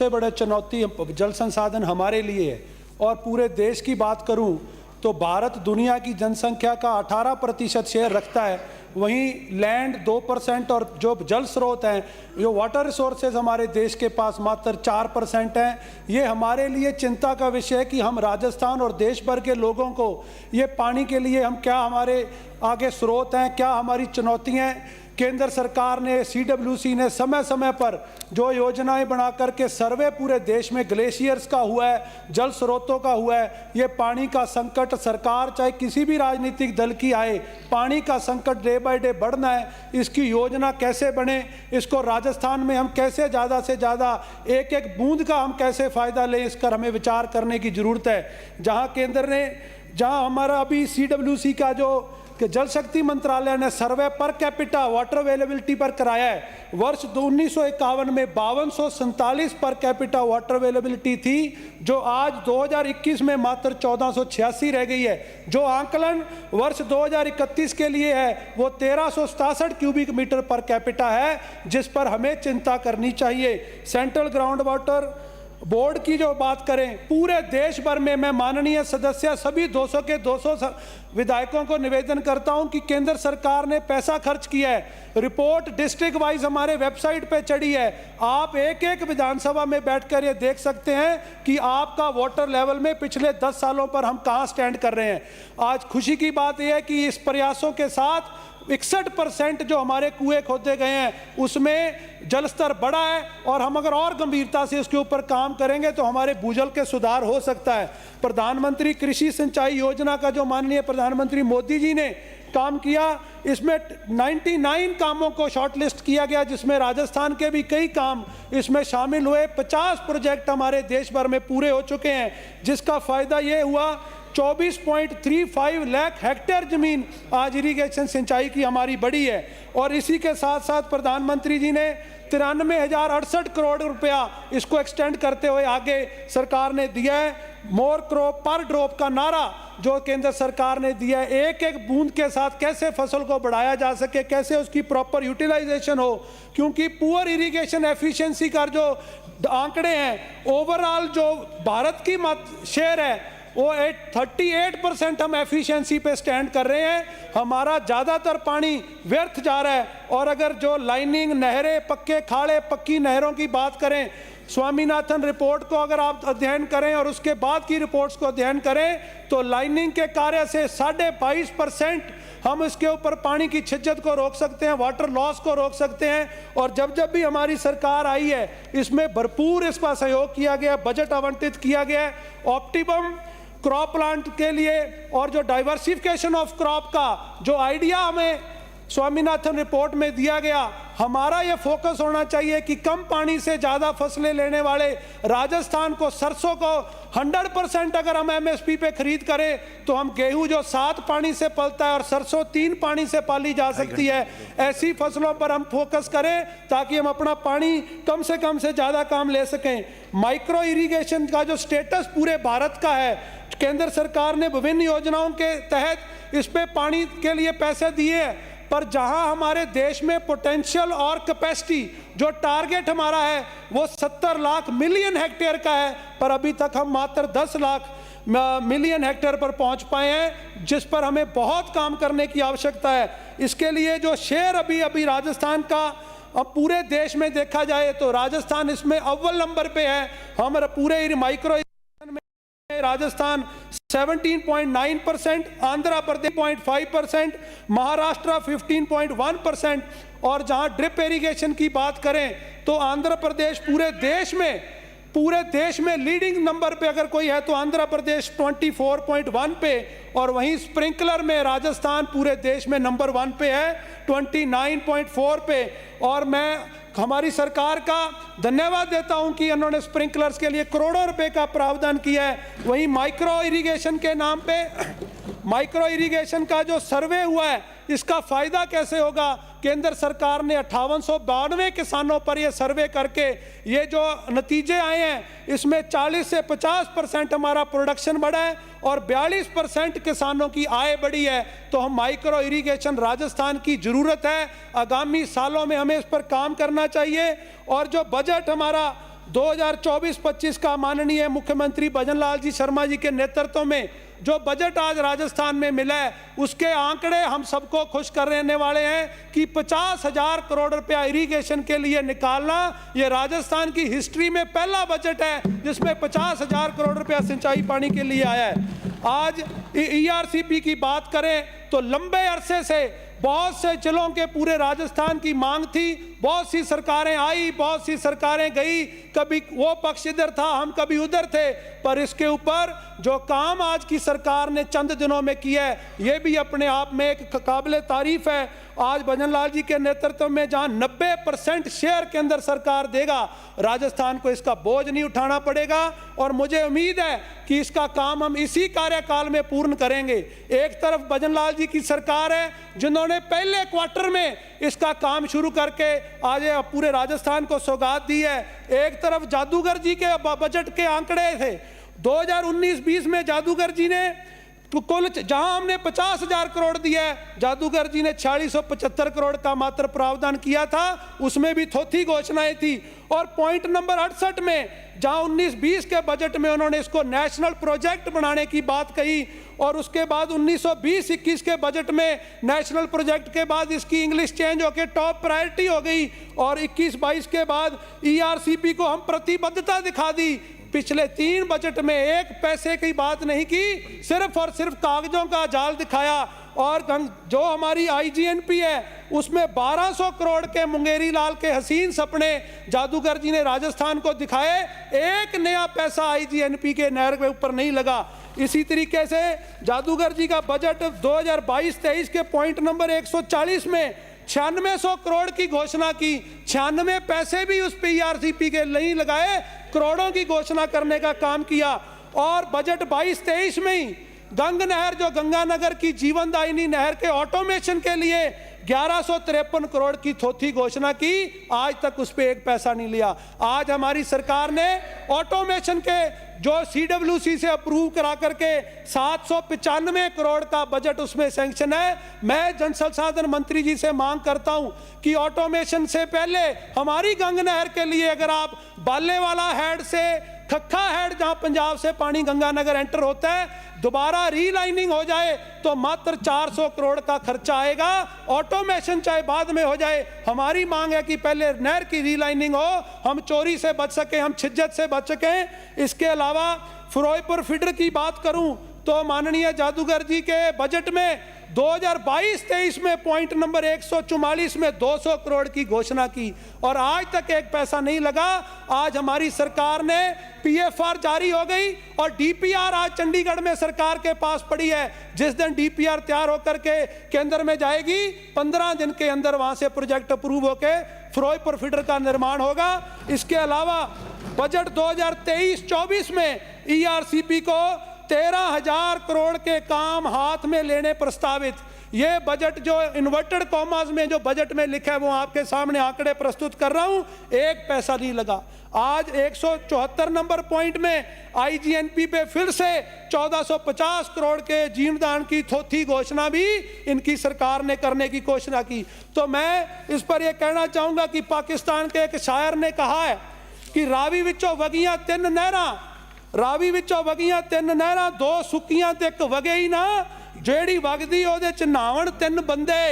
सबसे बड़ा चुनौती जल संसाधन हमारे लिए है। और पूरे देश की बात करूं तो भारत दुनिया की जनसंख्या का 18% शेयर रखता है, वहीं लैंड 2% और जो जल स्रोत हैं, जो वाटर रिसोर्सेज हमारे देश के पास मात्र 4% हैं। ये हमारे लिए चिंता का विषय है कि हम राजस्थान और देश भर के लोगों को ये पानी के लिए हम क्या हमारे आगे स्रोत हैं, क्या हमारी चुनौतियाँ हैं। केंद्र सरकार ने, CWC ने समय समय पर जो योजनाएं बना करके सर्वे पूरे देश में ग्लेशियर्स का हुआ है, जल स्रोतों का हुआ है। ये पानी का संकट सरकार चाहे किसी भी राजनीतिक दल की आए, पानी का संकट डे बाय डे बढ़ना है। इसकी योजना कैसे बने, इसको राजस्थान में हम कैसे ज़्यादा से ज़्यादा एक एक बूंद का हम कैसे फ़ायदा लें, इस पर हमें विचार करने की ज़रूरत है। जहाँ केंद्र ने, जहाँ हमारा अभी CWC का जो कि जल शक्ति मंत्रालय ने सर्वे पर कैपिटा वाटर अवेलेबिलिटी पर कराया है, वर्ष 1951 में 5247 पर कैपिटा वाटर अवेलेबिलिटी थी, जो आज 2021 में मात्र 1486 रह गई है। जो आंकलन वर्ष 2031 के लिए है वो 1367 क्यूबिक मीटर पर कैपिटा है, जिस पर हमें चिंता करनी चाहिए। सेंट्रल ग्राउंड वाटर बोर्ड की जो बात करें, पूरे देश भर में मैं माननीय सदस्य सभी 200 के 200 विधायकों को निवेदन करता हूं कि केंद्र सरकार ने पैसा खर्च किया है। रिपोर्ट डिस्ट्रिक्ट वाइज हमारे वेबसाइट पे चढ़ी है, आप एक एक विधानसभा में बैठकर ये देख सकते हैं कि आपका वाटर लेवल में पिछले 10 सालों पर हम कहां स्टैंड कर रहे हैं। आज खुशी की बात यह है कि इस प्रयासों के साथ 61% जो हमारे कुएं खोदे गए हैं उसमें जल स्तर बढ़ा है, और हम अगर और गंभीरता से इसके ऊपर काम करेंगे तो हमारे भूजल के सुधार हो सकता है। प्रधानमंत्री कृषि सिंचाई योजना का जो माननीय प्रधानमंत्री मोदी जी ने काम किया, इसमें 99 कामों को शॉर्टलिस्ट किया गया, जिसमें राजस्थान के भी कई काम इसमें शामिल हुए। 50 प्रोजेक्ट हमारे देश भर में पूरे हो चुके हैं, जिसका फायदा ये हुआ 24.35 लाख हेक्टेयर जमीन आज इरिगेशन सिंचाई की हमारी बढ़ी है। और इसी के साथ साथ प्रधानमंत्री जी ने 93,068 करोड़ रुपया इसको एक्सटेंड करते हुए आगे सरकार ने दिया है। मोर क्रॉप पर ड्रॉप का नारा जो केंद्र सरकार ने दिया है, एक एक बूंद के साथ कैसे फसल को बढ़ाया जा सके, कैसे उसकी प्रॉपर यूटिलाइजेशन हो, क्योंकि पुअर इरिगेशन एफिशिएंसी का जो आंकड़े हैं, ओवरऑल जो भारत की शेयर है वो 38% हम एफिशिएंसी पे स्टैंड कर रहे हैं। हमारा ज़्यादातर पानी व्यर्थ जा रहा है। और अगर जो लाइनिंग, नहरें, पक्के खाड़े, पक्की नहरों की बात करें, स्वामीनाथन रिपोर्ट को अगर आप अध्ययन करें और उसके बाद की रिपोर्ट्स को अध्ययन करें तो लाइनिंग के कार्य से 22.5% हम इसके ऊपर पानी की छिज्जत को रोक सकते हैं, वाटर लॉस को रोक सकते हैं। और जब जब भी हमारी सरकार आई है इसमें भरपूर इसका सहयोग किया गया, बजट आवंटित किया गया। ऑप्टिमम क्रॉप प्लांट के लिए और जो डाइवर्सिफिकेशन ऑफ क्रॉप का जो आइडिया हमें स्वामीनाथन रिपोर्ट में दिया गया, हमारा ये फोकस होना चाहिए कि कम पानी से ज़्यादा फसलें लेने वाले राजस्थान को, सरसों को 100% अगर हम MSP पे खरीद करें तो हम गेहूं जो 7 पानी से पलता है और सरसों 3 पानी से पाली जा सकती है, ऐसी फसलों पर हम फोकस करें ताकि हम अपना पानी कम से ज़्यादा काम ले सकें। माइक्रो इरिगेशन का जो स्टेटस पूरे भारत का है, केंद्र सरकार ने विभिन्न योजनाओं के तहत इस पे पानी के लिए पैसे दिए हैं, पर जहां हमारे देश में पोटेंशियल और कैपेसिटी जो टारगेट हमारा है वो 70 लाख मिलियन हेक्टेयर का है, पर अभी तक हम मात्र 10 लाख मिलियन हेक्टेयर पर पहुंच पाए हैं, जिस पर हमें बहुत काम करने की आवश्यकता है। इसके लिए जो शेयर अभी राजस्थान का, अब पूरे देश में देखा जाए तो राजस्थान इसमें अव्वल नंबर पे है। हम पूरे माइक्रो राजस्थान 17.9%, आंध्र प्रदेश 0.5%, महाराष्ट्र 15.1%। और जहां ड्रिप इरिगेशन की बात करें तो आंध्र प्रदेश पूरे देश में लीडिंग नंबर पे अगर कोई है तो आंध्र प्रदेश 24.1 पे, और वहीं स्प्रिंकलर में राजस्थान पूरे देश में नंबर 1 पे है 29.4 पे। और मैं हमारी सरकार का धन्यवाद देता हूं कि उन्होंने स्प्रिंकलर्स के लिए करोड़ों रुपए का प्रावधान किया है। वहीं माइक्रो इरिगेशन के नाम पे माइक्रो इरिगेशन का जो सर्वे हुआ है इसका फायदा कैसे होगा, केंद्र सरकार ने 5892 किसानों पर यह सर्वे करके ये जो नतीजे आए हैं इसमें 40 से 50% हमारा प्रोडक्शन बढ़ा है और 42% किसानों की आय बढ़ी है। तो हम माइक्रो इरिगेशन राजस्थान की जरूरत है, आगामी सालों में हमें इस पर काम करना चाहिए। और जो बजट हमारा 2024-25 का माननीय मुख्यमंत्री भजनलाल जी शर्मा जी के नेतृत्व में जो बजट आज राजस्थान में मिला है, उसके आंकड़े हम सबको खुश कर रहने वाले हैं कि 50,000 करोड़ रुपया इरिगेशन के लिए निकालना, ये राजस्थान की हिस्ट्री में पहला बजट है जिसमें 50,000 करोड़ रुपया सिंचाई पानी के लिए आया है। आज ERCP की बात करें तो लंबे अरसे से बहुत से जिलों के पूरे राजस्थान की मांग थी, बहुत सी सरकारें आई, बहुत सी सरकारें गई, कभी वो पक्ष इधर था, हम कभी उधर थे, पर इसके ऊपर जो काम आज की सरकार ने चंद दिनों में किया है, ये भी अपने आप में एक काबिले तारीफ है। आज भजनलाल जी के नेतृत्व में जहां 90% शेयर के अंदर सरकार देगा, राजस्थान को इसका बोझ नहीं उठाना पड़ेगा और मुझे उम्मीद है कि इसका काम हम इसी कार्यकाल में पूर्ण करेंगे। एक तरफ भजनलाल जी की सरकार है जिन्होंने पहले क्वार्टर में इसका काम शुरू करके आज पूरे राजस्थान को सौगात दी है। एक तरफ जादूगर जी के बजट के आंकड़े थे, 2019-20 में जादूगर जी ने तो कुल जहां हमने 50,000 करोड़ दिया है, जादूगर जी ने 4675 करोड़ का मात्र प्रावधान किया था, उसमें भी थोथी घोषणाएं थी। और पॉइंट नंबर 68 में जहां 19-20 के बजट में उन्होंने इसको नेशनल प्रोजेक्ट बनाने की बात कही और उसके बाद 1920-21 के बजट में नेशनल प्रोजेक्ट के बाद इसकी इंग्लिश चेंज होकर टॉप प्रायोरिटी हो गई और 21-22 के बाद ERCP को हम प्रतिबद्धता दिखा दी। पिछले 3 बजट में एक पैसे की बात नहीं की, सिर्फ और सिर्फ कागजों का जाल दिखाया। और जो हमारी IGNP है उसमें 1200 करोड़ के मुंगेरी लाल के हसीन सपने जादूगर जी ने राजस्थान को दिखाए, एक नया पैसा IGNP के नहर के ऊपर नहीं लगा। इसी तरीके से जादूगर जी का बजट 2022-23 के पॉइंट नंबर 140 में 9600 करोड़ की घोषणा की, 96 पैसे भी उस पे ERCP के नहीं लगाए, करोड़ों की घोषणा करने का काम किया। और बजट 22-23 में ही गंग नहर, जो गंगानगर की जीवनदायिनी नहर के ऑटोमेशन के लिए 1153 करोड़ की थोथी घोषणा की, आज तक उस पर एक पैसा नहीं लिया। आज हमारी सरकार ने ऑटोमेशन के जो CWC से अप्रूव करा करके 795 करोड़ का बजट उसमें सैंक्शन है। मैं जन संसाधन मंत्री जी से मांग करता हूं कि ऑटोमेशन से पहले हमारी गंग नहर के लिए अगर आप बालेवाला हेड से खक्खा हेड, जहां पंजाब से पानी गंगानगर एंटर होता है, दोबारा रीलाइनिंग हो जाए तो मात्र 400 करोड़ का खर्चा आएगा। ऑटोमेशन चाहे बाद में हो जाए, हमारी मांग है कि पहले नहर की रीलाइनिंग हो, हम चोरी से बच सकें, हम छिज्जत से बच सकें। इसके अलावा फिरोजपुर फीडर की बात करूं तो माननीय जादूगर जी के बजट में 2022-23 में पॉइंट नंबर 144 में 200 करोड़ की घोषणा की और आज तक एक पैसा नहीं लगा। आज हमारी सरकार ने PFR जारी हो गई और DPR आज चंडीगढ़ में सरकार के पास पड़ी है। जिस दिन DPR तैयार होकर के केंद्र में जाएगी, 15 दिन के अंदर वहां से प्रोजेक्ट अप्रूव होकर फिरोजपुर फीडर का निर्माण होगा। इसके अलावा बजट 2023-24 में ERCP को 13,000 करोड़ के काम हाथ में लेने प्रस्तावित। ये बजट जो इन्वर्टेड कॉमास में जो बजट में लिखा है वो आपके सामने आंकड़े प्रस्तुत कर रहा हूं, एक पैसा नहीं लगा। आज 174 नंबर पॉइंट में IGNP पे फिर से 1450 करोड़ के जीवनदान की थोथी घोषणा भी इनकी सरकार ने करने की घोषणा की। तो मैं इस पर यह कहना चाहूंगा कि पाकिस्तान के एक शायर ने कहा है कि रावी विचों वगियां 3 नहरां, रावी विचों वगियां 3 नहरां, 2 सुक्कियां ते 1 वगे ही ना, जेड़ी वगदी ओदे च नहावन 3 बंदे,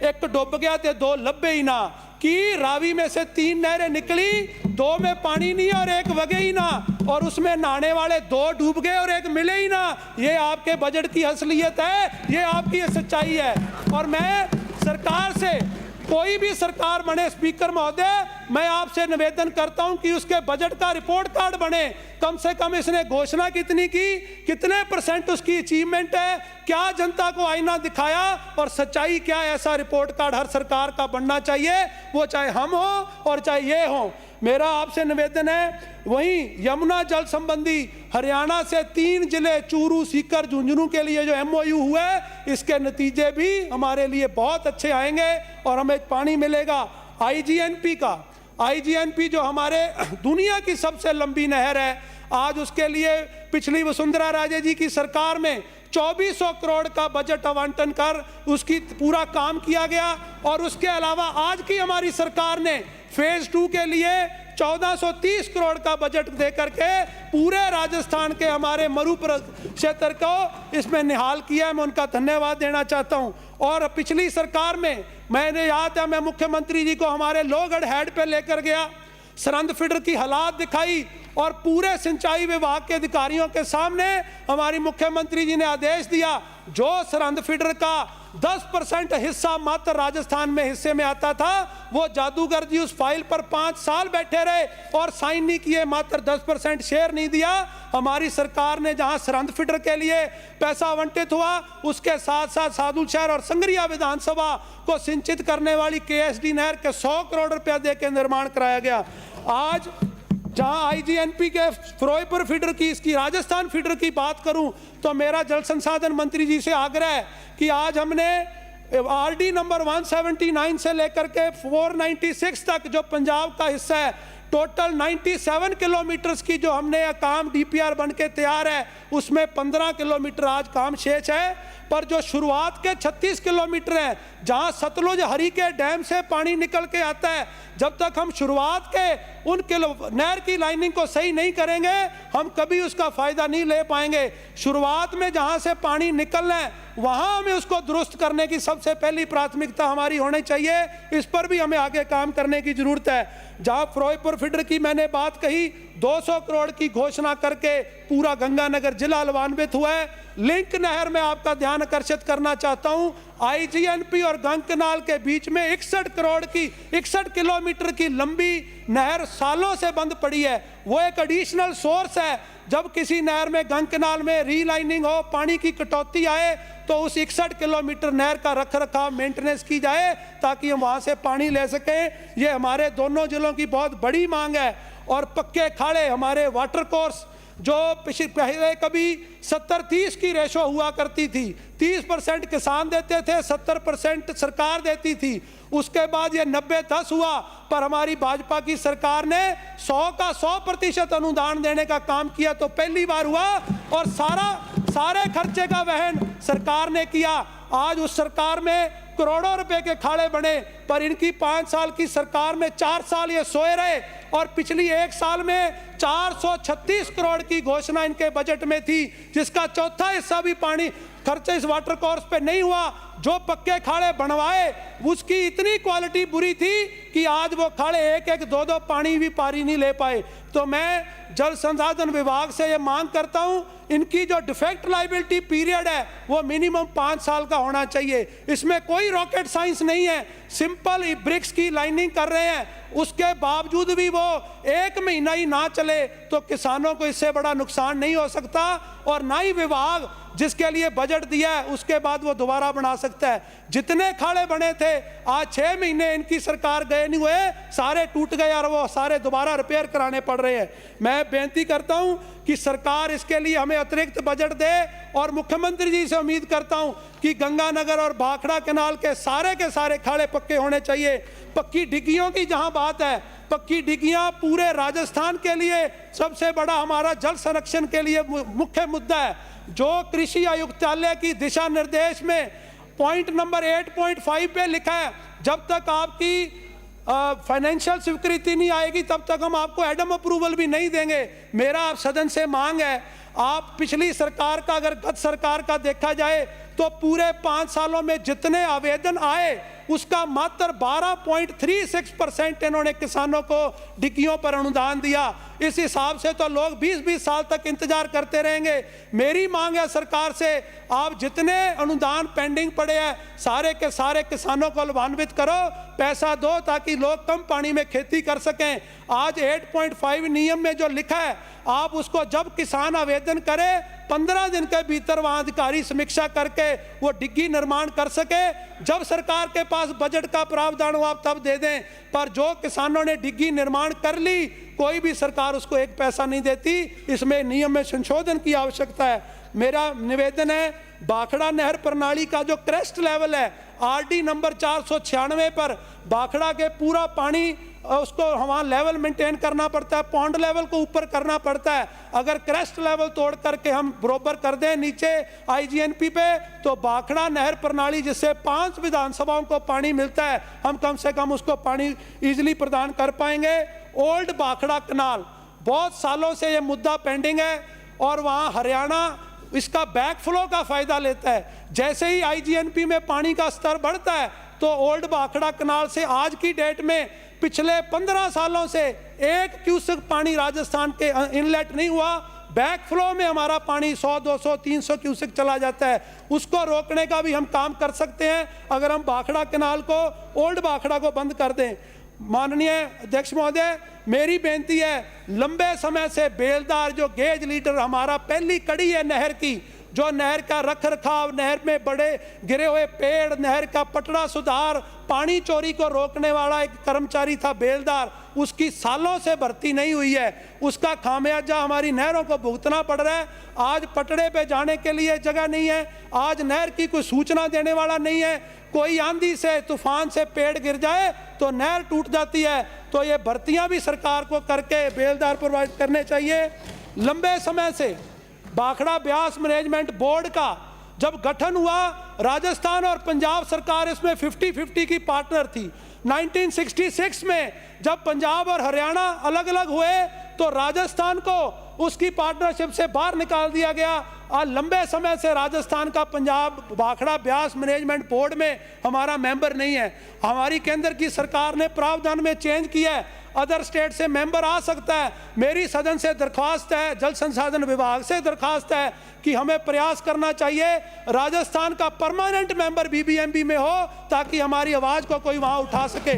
1 डुब गया ते 2 लभे ही ना। कि रावी में से 3 नहरें निकली, 2 में पानी नहीं और 1 वगे ही ना, और उसमें नहाने वाले 2 डूब गए और 1 मिले ही ना। ये आपके बजट की असलियत है, ये आपकी सच्चाई है। और मैं सरकार से, कोई भी सरकार बने स्पीकर महोदय, मैं आपसे निवेदन करता हूं कि उसके बजट का रिपोर्ट कार्ड बने। कम से कम इसने घोषणा कितनी की, कितने % उसकी अचीवमेंट है, क्या जनता को आईना दिखाया और सच्चाई क्या है, ऐसा रिपोर्ट कार्ड हर सरकार का बनना चाहिए, वो चाहे हम हो और चाहे ये हो। मेरा आपसे निवेदन है। वहीं यमुना जल संबंधी हरियाणा से 3 जिले चूरू, सीकर, झुंझुनू के लिए जो MOU हुआ है, इसके नतीजे भी हमारे लिए बहुत अच्छे आएंगे और हमें पानी मिलेगा। IGNP का, IGNP जो हमारे दुनिया की सबसे लंबी नहर है, आज उसके लिए पिछली वसुंधरा राजे जी की सरकार में 2400 करोड़ का बजट आवंटन कर उसकी पूरा काम किया गया। और उसके अलावा आज की हमारी सरकार ने फेज 2 के लिए 1430 करोड़ का बजट देकर के पूरे राजस्थान के हमारे मरुप्र क्षेत्र को इसमें निहाल किया है। मैं उनका धन्यवाद देना चाहता हूं। और पिछली सरकार में मैंने याद है, मैं मुख्यमंत्री जी को हमारे लोहगढ़ हेड पे लेकर गया, सरंद फीडर की हालात दिखाई और पूरे सिंचाई विभाग के अधिकारियों के सामने हमारी मुख्यमंत्री जी ने आदेश दिया, जो सरंद फीडर का 10% हिस्सा मात्र राजस्थान में हिस्से में आता था, वो जादूगर जी उस फाइल पर 5 साल बैठे रहे और साइन नहीं किए, मात्र 10% शेयर नहीं दिया। हमारी सरकार ने जहां सरंद फीडर के लिए पैसा आवंटित हुआ, उसके साथ साथ साधु शहर और संगरिया विधानसभा को सिंचित करने वाली केएसडी नहर के 100 करोड़ रुपया देकर निर्माण कराया गया। आज जहां आईजीएनपी के फिरोजपुर फीडर की, इसकी राजस्थान फीडर की बात करूं तो मेरा जल संसाधन मंत्री जी से आग्रह है कि आज हमने आरडी नंबर 179 से लेकर के 496 तक जो पंजाब का हिस्सा है, टोटल 97 किलोमीटर की जो हमने काम डीपीआर बन के तैयार है, उसमें 15 किलोमीटर आज काम शेष है। पर जो शुरुआत के 36 किलोमीटर हैं, जहां सतलुज हरिके डैम से पानी निकल के आता है, जब तक हम शुरुआत के उन नहर की लाइनिंग को सही नहीं करेंगे, हम कभी उसका फायदा नहीं ले पाएंगे। शुरुआत में जहां से पानी निकलना है, वहां हमें उसको दुरुस्त करने की सबसे पहली प्राथमिकता हमारी होनी चाहिए। इस पर भी हमें आगे काम करने की जरूरत है। जहां फिरोजपुर फीडर की मैंने बात कही, 200 करोड़ की घोषणा करके पूरा गंगानगर जिला लाभान्वित हुआ है। लिंक नहर में आपका ध्यान आकर्षित करना चाहता हूं, आईजीएनपी और गंग कनाल के बीच में 61 किलोमीटर की लंबी नहर सालों से बंद पड़ी है। वो एक एडिशनल सोर्स है। जब किसी नहर में, गंग कनाल में रीलाइनिंग हो, पानी की कटौती आए, तो उस 61 किलोमीटर नहर का रख रखाव मेंटेनेंस की जाए ताकि हम वहां से पानी ले सकें। ये हमारे दोनों जिलों की बहुत बड़ी मांग है। और पक्के खाड़े, हमारे वाटर कोर्स जो पहले कभी 70-30 की रेशो हुआ करती थी, 30% किसान देते थे, 70% सरकार देती थी। उसके बाद ये 90-10 हुआ, पर हमारी भाजपा की सरकार ने 100 का 100% अनुदान देने का काम किया, तो पहली बार हुआ और सारे खर्चे का वहन सरकार ने किया। आज उस सरकार में करोड़ों रुपए के खाड़े बने, पर इनकी 5 साल की सरकार में 4 साल ये सोए रहे और पिछली 1 साल में 436 करोड़ की घोषणा इनके बजट में थी, जिसका चौथा हिस्सा भी पानी खर्चे इस वाटर कोर्स पे नहीं हुआ। जो पक्के खाड़े बनवाए, उसकी इतनी क्वालिटी बुरी थी कि आज वो खाड़े 1-1, 2-2 पानी भी पारी नहीं ले पाए। तो मैं जल संसाधन विभाग से ये मांग करता हूं, इनकी जो डिफेक्ट लाइबिलिटी पीरियड है वो मिनिमम 5 साल का होना चाहिए। इसमें कोई रॉकेट साइंस नहीं है, सिंपल ब्रिक्स की लाइनिंग कर रहे हैं, उसके बावजूद भी वो 1 महीना ही ना चले तो किसानों को इससे बड़ा नुकसान नहीं हो सकता। और ना ही विभाग जिसके लिए बजट दिया है उसके बाद वो दोबारा बना सकता है। जितने खाड़े बने थे, आज 6 महीने इनकी सरकार गए नहीं हुए, सारे टूट गए और वो सारे दोबारा रिपेयर कराने पड़ रहे हैं। मैं बेनती करता हूं कि सरकार इसके लिए हमें अतिरिक्त बजट दे और मुख्यमंत्री जी से उम्मीद करता हूं कि गंगानगर और भाखड़ा कैनाल के सारे खाड़े पक्के होने चाहिए। पक्की डिग्गियों की जहां बात है, पक्की डिग्गियां पूरे राजस्थान के लिए सबसे बड़ा हमारा जल संरक्षण के लिए मुख्य मुद्दा है। जो कृषि आयुक्तालय की दिशा निर्देश में पॉइंट नंबर 8.5 पे लिखा है, जब तक आपकी फाइनेंशियल स्वीकृति नहीं आएगी तब तक हम आपको एडम अप्रूवल भी नहीं देंगे। मेरा आप सदन से मांग है, आप पिछली सरकार का, अगर गत सरकार का देखा जाए तो पूरे 5 सालों में जितने आवेदन आए उसका मात्र 12.36% इन्होंने किसानों को डिग्गियों पर अनुदान दिया। इस हिसाब से तो लोग 20-20 साल तक इंतजार करते रहेंगे। मेरी मांग है सरकार से, आप जितने अनुदान पेंडिंग पड़े हैं सारे के सारे किसानों को लाभान्वित करो, पैसा दो ताकि लोग कम पानी में खेती कर सकें। आज 8.5 नियम में जो लिखा है, आप उसको जब किसान आवेदन करे 15 दिन के भीतर वहां अधिकारी समीक्षा करके वो डिग्गी निर्माण कर सके। जब सरकार के पास बजट का प्रावधान हो आप तब दे दें, पर जो किसानों ने डिग्गी निर्माण कर ली कोई भी सरकार उसको 1 पैसा नहीं देती। इसमें नियम में संशोधन की आवश्यकता है। मेरा निवेदन है, भाखड़ा नहर प्रणाली का जो क्रेस्ट लेवल है आरडी नंबर 496 पर भाखड़ा के पूरा पानी उसको वहाँ लेवल मेंटेन करना पड़ता है, पॉन्ड लेवल को ऊपर करना पड़ता है। अगर क्रेस्ट लेवल तोड़ करके हम बरोबर कर दें नीचे आईजीएनपी पे, तो भाखड़ा नहर प्रणाली जिससे 5 विधानसभाओं को पानी मिलता है, हम कम से कम उसको पानी इजीली प्रदान कर पाएंगे। ओल्ड भाखड़ा कनाल बहुत सालों से ये मुद्दा पेंडिंग है और वहाँ हरियाणा इसका बैक फ्लो का फायदा लेता है। जैसे ही आईजीएनपी में पानी का स्तर बढ़ता है तो ओल्ड भाखड़ा कनाल से आज की डेट में पिछले 15 सालों से 1 क्यूसेक पानी राजस्थान के इनलेट नहीं हुआ। बैक फ्लो में हमारा पानी 100, 200, 300 क्यूसेक चला जाता है। उसको रोकने का भी हम काम कर सकते हैं अगर हम भाखड़ा कनाल को, ओल्ड भाखड़ा को बंद कर दें। माननीय अध्यक्ष महोदय, मेरी बेनती है, लंबे समय से बेलदार जो गेज लीडर हमारा पहली कड़ी है नहर की, जो नहर का रख रखाव, नहर में बड़े गिरे हुए पेड़, नहर का पटड़ा सुधार, पानी चोरी को रोकने वाला एक कर्मचारी था बेलदार, उसकी सालों से भर्ती नहीं हुई है। उसका खामियाजा हमारी नहरों को भुगतना पड़ रहा है। आज पटड़े पे जाने के लिए जगह नहीं है, आज नहर की कोई सूचना देने वाला नहीं है। कोई आंधी से, तूफान से पेड़ गिर जाए तो नहर टूट जाती है। तो ये भर्तियां भी सरकार को करके बेलदार प्रोवाइड करने चाहिए। लंबे समय से भाखड़ा ब्यास मैनेजमेंट बोर्ड का जब गठन हुआ, राजस्थान और पंजाब सरकार इसमें 50-50 की पार्टनर थी। 1966 में जब पंजाब और हरियाणा अलग अलग हुए तो राजस्थान को उसकी पार्टनरशिप से बाहर निकाल दिया गया। आज लंबे समय से राजस्थान का पंजाब भाखड़ा ब्यास मैनेजमेंट बोर्ड में हमारा मेंबर नहीं है। हमारी केंद्र की सरकार ने प्रावधान में चेंज किया है, अदर स्टेट से मेंबर आ सकता है। मेरी सदन से दरख्वास्त है, जल संसाधन विभाग से दरख्वास्त है कि हमें प्रयास करना चाहिए राजस्थान का परमानेंट मेंबर बीबीएमबी में हो, ताकि हमारी आवाज़ को कोई वहाँ उठा सके।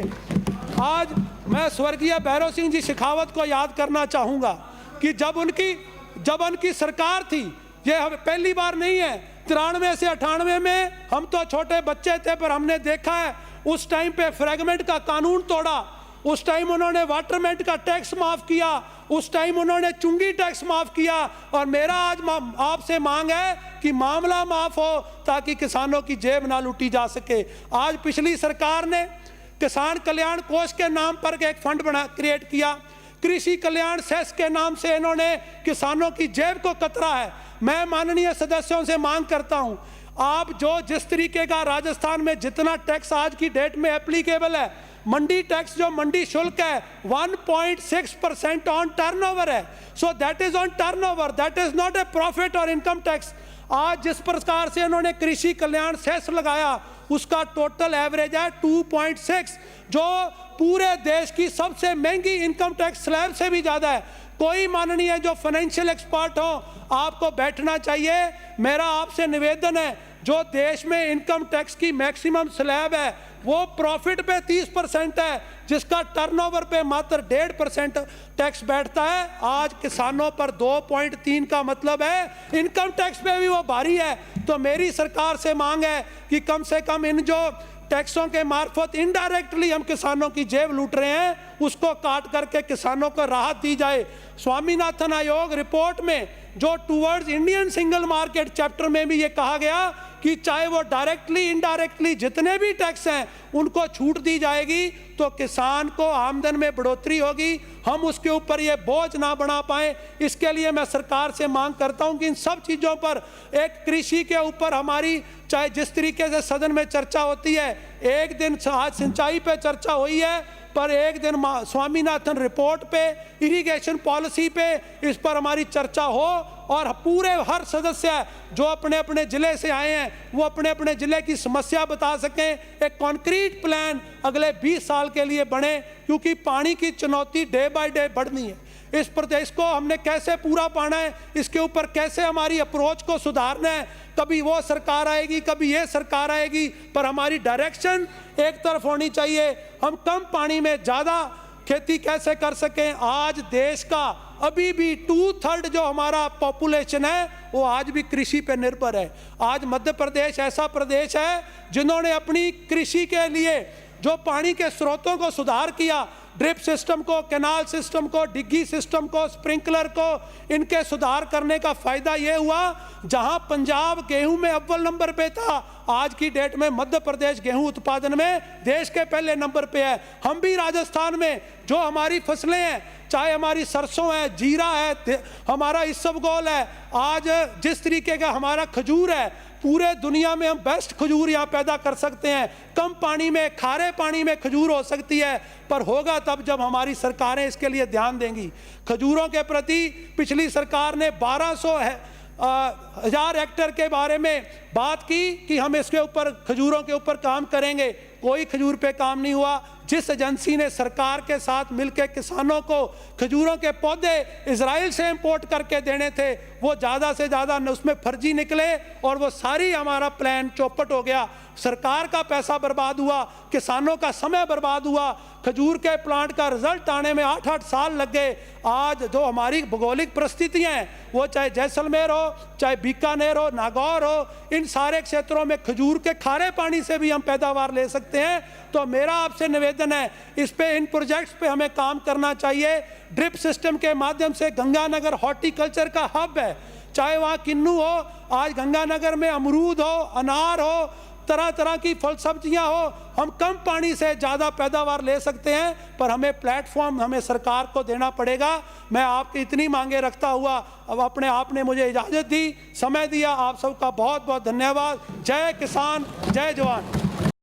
आज मैं स्वर्गीय भैरव सिंह जी शेखावत को याद करना चाहूँगा कि जब उनकी सरकार थी, ये पहली बार नहीं है, 93 से 98 में हम तो छोटे बच्चे थे, पर हमने देखा है उस टाइम पे फ्रैगमेंट का कानून तोड़ा, उस टाइम उन्होंने वाटरमेंट का टैक्स माफ किया, उस टाइम उन्होंने चुंगी टैक्स माफ किया। और मेरा आज आपसे मांग है कि मामला माफ हो ताकि किसानों की जेब ना लूटी जा सके। आज पिछली सरकार ने किसान कल्याण कोष के नाम पर एक फंड क्रिएट किया, कृषि कल्याण सेस के नाम से इन्होंने किसानों की जेब को कतरा है। मैं माननीय सदस्यों से मांग करता हूं, आप जो जिस तरीके का राजस्थान में जितना टैक्स आज की डेट में एप्लीकेबल है, मंडी टैक्स जो मंडी शुल्क है 1.6% ऑन टर्नओवर है। So that is on turnover, that is not a profit और इनकम टैक्स। आज जिस प्रकार से इन्होंने कृषि कल्याण सेस लगाया, उसका टोटल एवरेज है 2.6, जो पूरे देश की सबसे महंगी इनकम टैक्स स्लैब से भी ज्यादा है। कोई माननीय जो फाइनेंशियल एक्सपर्ट हो, आपको बैठना चाहिए। मेरा आपसे निवेदन है, जो देश में इनकम टैक्स की मैक्सिमम स्लैब है वो प्रॉफिट पे 30% है, जिसका टर्नओवर पे मात्र 1.5% टैक्स बैठता है। आज किसानों पर 2.3 का मतलब है इनकम टैक्स पे भी वो भारी है। तो मेरी सरकार से मांग है कि कम से कम इन जो टैक्सों के मार्फत इनडायरेक्टली हम किसानों की जेब लूट रहे हैं, उसको काट करके किसानों को राहत दी जाए। स्वामीनाथन आयोग रिपोर्ट में जो towards Indian single market chapter में भी ये कहा गया कि चाहे वो डायरेक्टली इनडायरेक्टली जितने भी टैक्स हैं उनको छूट दी जाएगी, तो किसान को आमदन में बढ़ोतरी होगी, हम उसके ऊपर ये बोझ ना बना पाए। इसके लिए मैं सरकार से मांग करता हूं कि इन सब चीज़ों पर एक कृषि के ऊपर हमारी, चाहे जिस तरीके से सदन में चर्चा होती है, एक दिन आज सिंचाई पे चर्चा हुई है, पर एक दिन स्वामीनाथन रिपोर्ट पे, इरिगेशन पॉलिसी पे, इस पर हमारी चर्चा हो और पूरे हर सदस्य जो अपने अपने ज़िले से आए हैं वो अपने अपने ज़िले की समस्या बता सकें। एक कॉन्क्रीट प्लान अगले 20 साल के लिए बने, क्योंकि पानी की चुनौती डे बाय डे बढ़नी है। इस प्रदेश को हमने कैसे पूरा पाना है, इसके ऊपर कैसे हमारी अप्रोच को सुधारना है। कभी वो सरकार आएगी, कभी ये सरकार आएगी, पर हमारी डायरेक्शन एक तरफ होनी चाहिए। हम कम पानी में ज़्यादा खेती कैसे कर सकें। आज देश का अभी भी 2/3 जो हमारा पॉपुलेशन है वो आज भी कृषि पे निर्भर है। आज मध्य प्रदेश ऐसा प्रदेश है जिन्होंने अपनी कृषि के लिए जो पानी के स्रोतों को सुधार किया, ड्रिप सिस्टम को, कैनाल सिस्टम को, डिग्गी सिस्टम को, स्प्रिंकलर को, इनके सुधार करने का फायदा ये हुआ, जहां पंजाब गेहूं में अव्वल नंबर पे था, आज की डेट में मध्य प्रदेश गेहूं उत्पादन में देश के पहले नंबर पे है। हम भी राजस्थान में जो हमारी फसलें हैं, चाहे हमारी सरसों है, जीरा है, हमारा इसबगोल है, आज जिस तरीके का हमारा खजूर है, पूरे दुनिया में हम बेस्ट खजूर यहाँ पैदा कर सकते हैं। कम पानी में, खारे पानी में खजूर हो सकती है, पर होगा तब जब हमारी सरकारें इसके लिए ध्यान देंगी। खजूरों के प्रति पिछली सरकार ने 1200,000 हेक्टेयर के बारे में बात की कि हम इसके ऊपर, खजूरों के ऊपर काम करेंगे, कोई खजूर पे काम नहीं हुआ। जिस एजेंसी ने सरकार के साथ मिलकर किसानों को खजूरों के पौधे इजराइल से इंपोर्ट करके देने थे, वो ज़्यादा से ज़्यादा उसमें फर्जी निकले और वो सारी हमारा प्लान चौपट हो गया। सरकार का पैसा बर्बाद हुआ, किसानों का समय बर्बाद हुआ, खजूर के प्लांट का रिजल्ट आने में 8-8 साल लग गए। आज जो हमारी भौगोलिक परिस्थितियाँ हैं, वो चाहे जैसलमेर हो, चाहे बीकानेर हो, नागौर हो, इन सारे क्षेत्रों में खजूर के खारे पानी से भी हम पैदावार ले सकते हैं। तो मेरा आपसे निवेदन है, इस पे, इन प्रोजेक्ट्स पे हमें काम करना चाहिए। ड्रिप सिस्टम के माध्यम से गंगानगर हॉर्टिकल्चर का हब है, चाहे वहाँ किन्नू हो, आज गंगानगर में अमरूद हो, अनार हो, तरह तरह की फल सब्जियां हो, हम कम पानी से ज़्यादा पैदावार ले सकते हैं, पर हमें प्लेटफॉर्म, हमें सरकार को देना पड़ेगा। मैं आपकी इतनी मांगे रखता हुआ अब अपने आपने मुझे इजाज़त दी, समय दिया, आप सबका बहुत बहुत धन्यवाद। जय किसान, जय जवान।